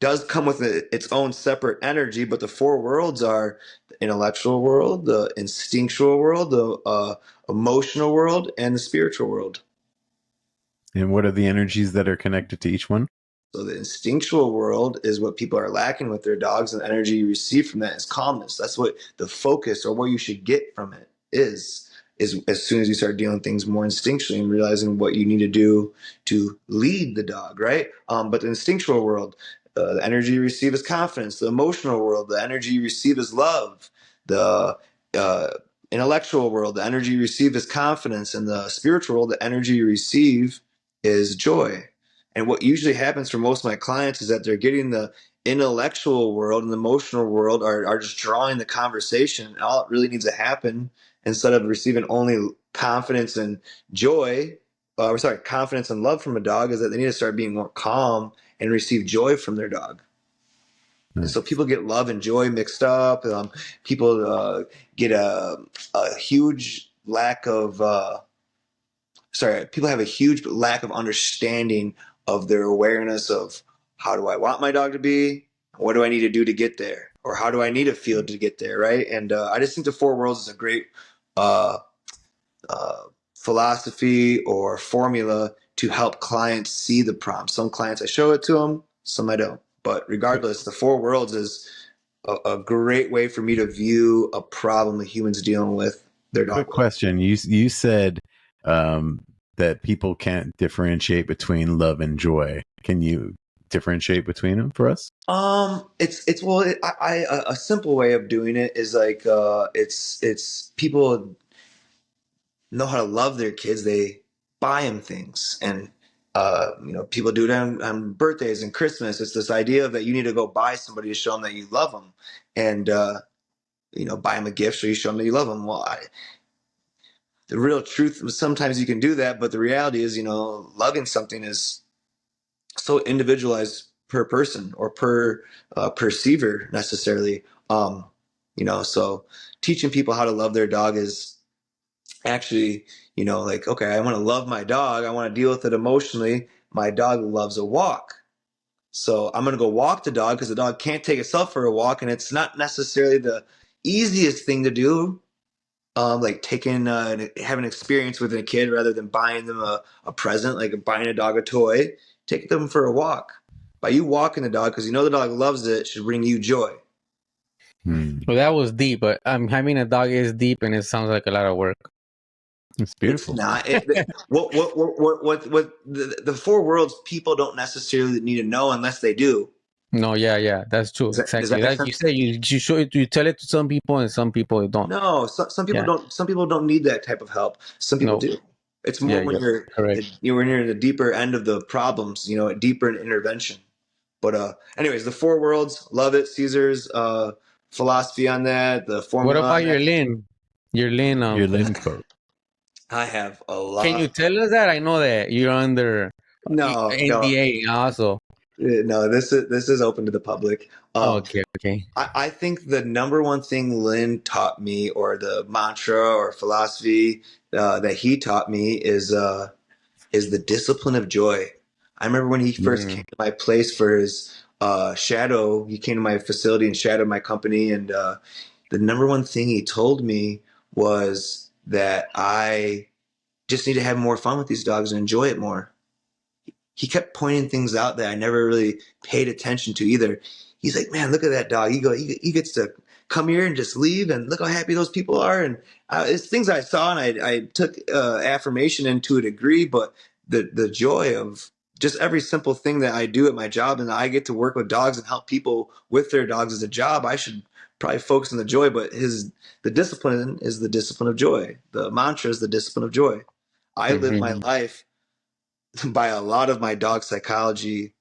does come with its own separate energy, but the four worlds are intellectual world, the instinctual world, the emotional world, and the spiritual world. And what are the energies that are connected to each one? So the instinctual world is what people are lacking with their dogs, and the energy you receive from that is calmness. That's what the focus or what you should get from it is as soon as you start dealing things more instinctually and realizing what you need to do to lead the dog, right? But the instinctual world, the energy you receive is confidence. The emotional world, the energy you receive is love. The uh, intellectual world, the energy you receive is confidence. And the spiritual world, the energy you receive is joy. And what usually happens for most of my clients is that they're getting the intellectual world and the emotional world are just drawing the conversation. And all it really needs to happen instead of receiving only confidence and joy, confidence and love from a dog, is that they need to start being more calm and receive joy from their dog. Nice. And so people get love and joy mixed up. People get a huge lack of people have a huge lack of understanding of their awareness of how do I want my dog to be? What do I need to do to get there? Or how do I need to feel to get there, right? And I just think the Four Worlds is a great uh, uh, philosophy or formula to help clients see the problem. Some clients I show it to them, some I don't. But regardless, the Four Worlds is a great way for me to view a problem a human's dealing with their dog. Quick question. You said that people can't differentiate between love and joy. Can you differentiate between them for us? A simple way of doing it is like it's people know how to love their kids. They buy them things, and people do it on birthdays and Christmas. It's this idea that you need to go buy somebody to show them that you love them, and buy them a gift so you show them that you love them. Well, the real truth, sometimes you can do that, but the reality is, loving something is so individualized per person or per perceiver necessarily. So teaching people how to love their dog is actually, like, okay, I want to love my dog. I want to deal with it emotionally. My dog loves a walk. So I'm going to go walk the dog because the dog can't take itself for a walk. And it's not necessarily the easiest thing to do. Like taking have an experience with a kid rather than buying them a present, like buying a dog a toy. Take them for a walk. By you walking the dog, because you know the dog loves it, should bring you joy. Well, that was deep, but having a dog is deep, and it sounds like a lot of work. It's beautiful. It's not. What the Four Worlds people don't necessarily need to know unless they do. No, yeah, that's true. Does that Exactly. make Like sense? you show it, you tell it to some people, and some people don't. No, some people Yeah. don't. Some people don't need that type of help. Some people No. do. It's more when you're correct. when you're in the deeper end of the problems. Deeper in intervention. But anyways, the Four Worlds, love it. Caesar's philosophy on that. The formula. What about on your that. Lynn? Your Lynn. Your Lynn quote. I have a lot. Can you tell us that? I know that you're under No, NDA also. No, this is open to the public. Okay. I think the number one thing Lynn taught me, or the mantra or philosophy that he taught me, is the discipline of joy. I remember when he first came to my place for his shadow. He came to my facility and shadowed my company, and the number one thing he told me was that I just need to have more fun with these dogs and enjoy it more. He kept pointing things out that I never really paid attention to either. He's like, man, look at that dog. He gets to come here and just leave, and look how happy those people are. And it's things I saw, and I took affirmation into a degree, but the joy of just every simple thing that I do at my job, and I get to work with dogs and help people with their dogs as a job. I should probably focus on the joy, but the discipline is the discipline of joy. The mantra is the discipline of joy. I live my life by a lot of my dog psychology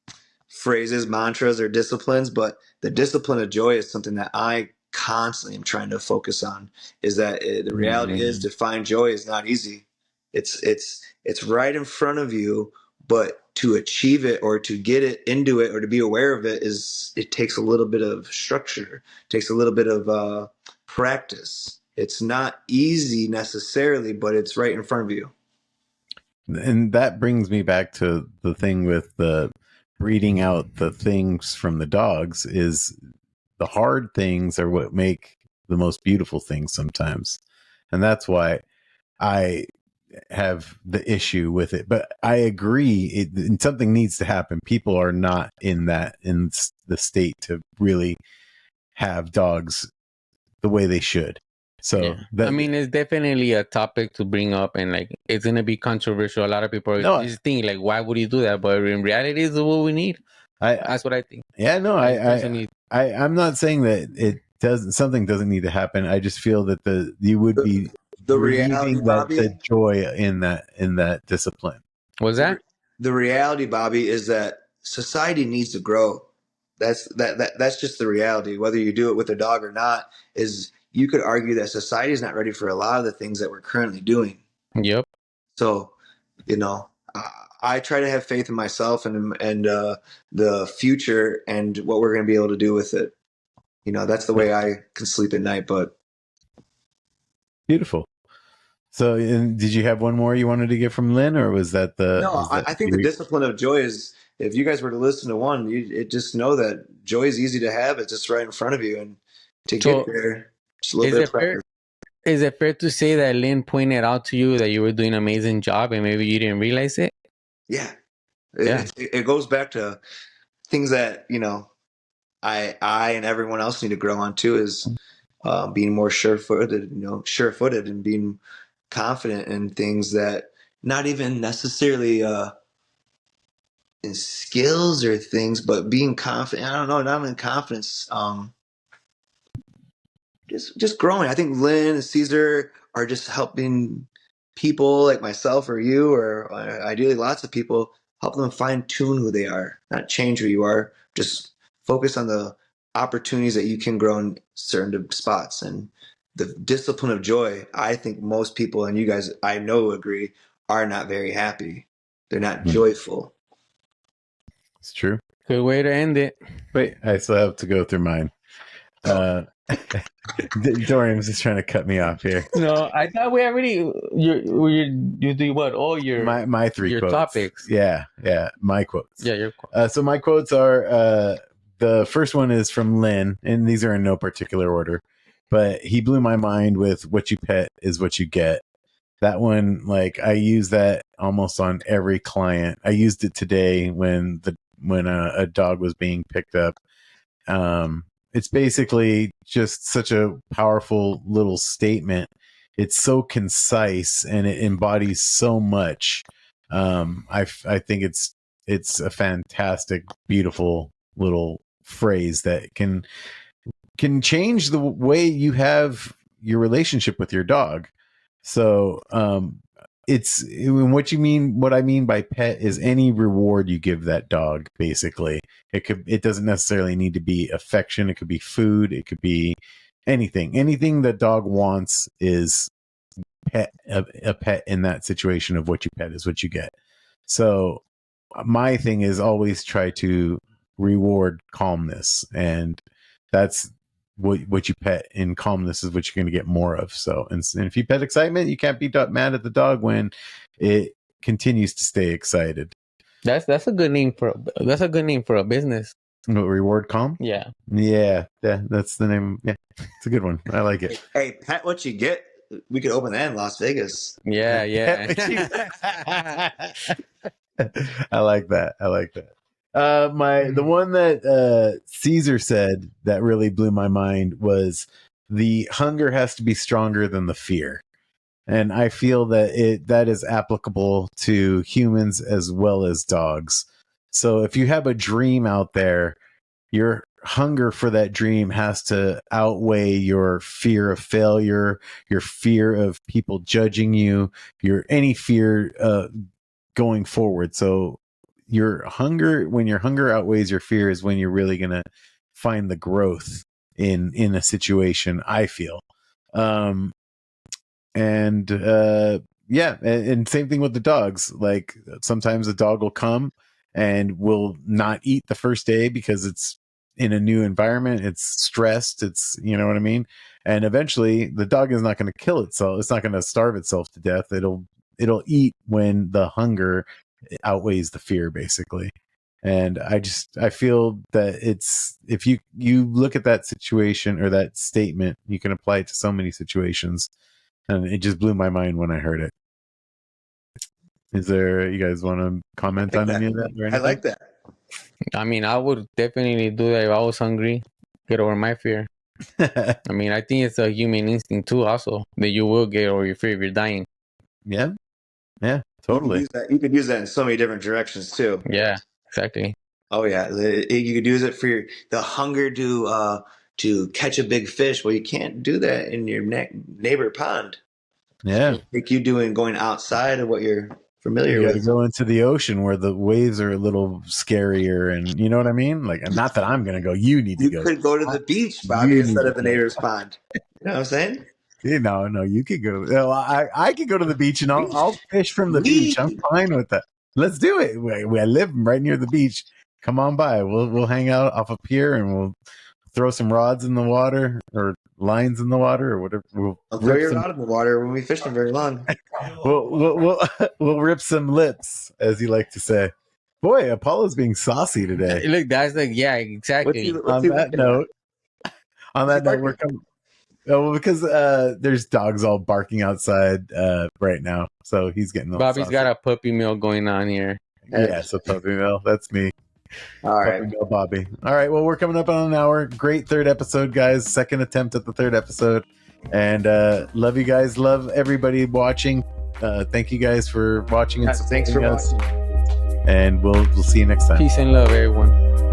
phrases, mantras, or disciplines, but the discipline of joy is something that I constantly am trying to focus on. Is that the reality is to find joy is not easy. It's right in front of you, but to achieve it or to get it into it or to be aware of it takes a little bit of structure, takes a little bit of practice. It's not easy necessarily, but it's right in front of you. And that brings me back to the thing with the breeding out the things from the dogs is the hard things are what make the most beautiful things sometimes. And that's why I have the issue with it. But I agree, something needs to happen. People are not in the state to really have dogs the way they should. So I mean, it's definitely a topic to bring up, and like it's gonna be controversial. A lot of people just think like, why would you do that? But in reality, it's what we need. That's what I think. Yeah, no, I'm not saying that something doesn't need to happen. I just feel that you would be the reality, Bobby, the joy in that discipline. Was that the reality, Bobby, is that society needs to grow. That's just the reality. Whether you do it with a dog or not, is you could argue that society is not ready for a lot of the things that we're currently doing. Yep. So, I try to have faith in myself and the future and what we're going to be able to do with it. That's the way I can sleep at night. But beautiful. So, did you have one more you wanted to get from Lynn, or was that the? No, I think the discipline of joy is. If you guys were to listen to one, you just know that joy is easy to have. It's just right in front of you, and to get there, just a little bit of practice. Is it fair to say that Lynn pointed out to you that you were doing an amazing job and maybe you didn't realize it? Yeah. It goes back to things that, I and everyone else need to grow on too, is being more sure-footed and being confident in things that not even necessarily in skills or things, but being confident. I don't know, not even confidence. Just growing. I think Lynn and Caesar are just helping people like myself or you, or ideally lots of people, help them fine tune who they are, not change who you are. Just focus on the opportunities that you can grow in certain spots. And the discipline of joy, I think most people, and you guys I know agree, are not very happy. They're not joyful. It's true. Good way to end it. Wait, I still have to go through mine. Dorian's just trying to cut me off here. No, I thought we already you do what? All your my three your quotes. topics. Yeah, my quotes. Yeah, your quotes. So my quotes are the first one is from Lynn, and these are in no particular order, but he blew my mind with "What you pet is what you get." That one, like, I use that almost on every client. I used it today when a dog was being picked up. It's basically just such a powerful little statement. It's so concise and it embodies so much. I think it's a fantastic, beautiful little phrase that can change the way you have your relationship with your dog. So, what I mean by pet is any reward you give that dog. Basically, it doesn't necessarily need to be affection. It could be food. It could be anything that dog wants is a pet in that situation. Of what you pet is what you get. So my thing is always try to reward calmness, and that's what you pet in calmness is what you're going to get more of. So, and if you pet excitement, you can't be mad at the dog when it continues to stay excited. That's a good name for a business. Reward calm. Yeah, that's the name. Yeah, it's a good one. I like it. Hey, pet what you get. We could open that in Las Vegas. Yeah. I like that. The one that Caesar said that really blew my mind was the hunger has to be stronger than the fear. And I feel that that is applicable to humans as well as dogs. So if you have a dream out there, your hunger for that dream has to outweigh your fear of failure, your fear of people judging you, any fear going forward. So when your hunger outweighs your fear is when you're really going to find the growth in a situation, I feel. And same thing with the dogs. Like sometimes a dog will come and will not eat the first day because it's in a new environment, it's stressed, you know what I mean? And eventually the dog is not going to kill itself. It's not going to starve itself to death. It'll eat when the hunger outweighs the fear, basically. And I feel that if you look at that situation or that statement, you can apply it to so many situations. And it just blew my mind when I heard it. Is there, you guys want to comment on any of that? Or anything? I like that. I mean, I would definitely do that if I was hungry. Get over my fear. I mean, I think it's a human instinct too, also, that you will get over your fear if you're dying. Yeah, totally. You could use that in so many different directions too. Yeah, exactly. Oh yeah, you could use it for the hunger to catch a big fish. Well, you can't do that in your neighbor pond. Yeah, like you going outside of what you're familiar you with. got to go into the ocean where the waves are a little scarier, and you know what I mean. Like, not that I'm gonna go. You need to go. You could go to the beach, Bobby, instead of the neighbor's pond. You know what I'm saying? No, you could go. Well, I could go to the beach and I'll fish from the beach. I'm fine with that. Let's do it. I live right near the beach. Come on by. We'll hang out off a pier and we'll throw some rods in the water or lines in the water or whatever. I'll throw your rod in the water when we fish them very long. we'll rip some lips, as you like to say. Boy, Apollo's being saucy today. Look, that's like, yeah, exactly. On that note, we're coming. Oh, because there's dogs all barking outside right now, so he's getting. Bobby's got a puppy mill going on here. Yeah, so puppy mill. That's me. All right, puppy mill Bobby. All right, well, we're coming up on an hour. Great third episode, guys. Second attempt at the third episode, and love you guys. Love everybody watching. Thank you guys for watching. And thanks for watching. And we'll see you next time. Peace and love, everyone.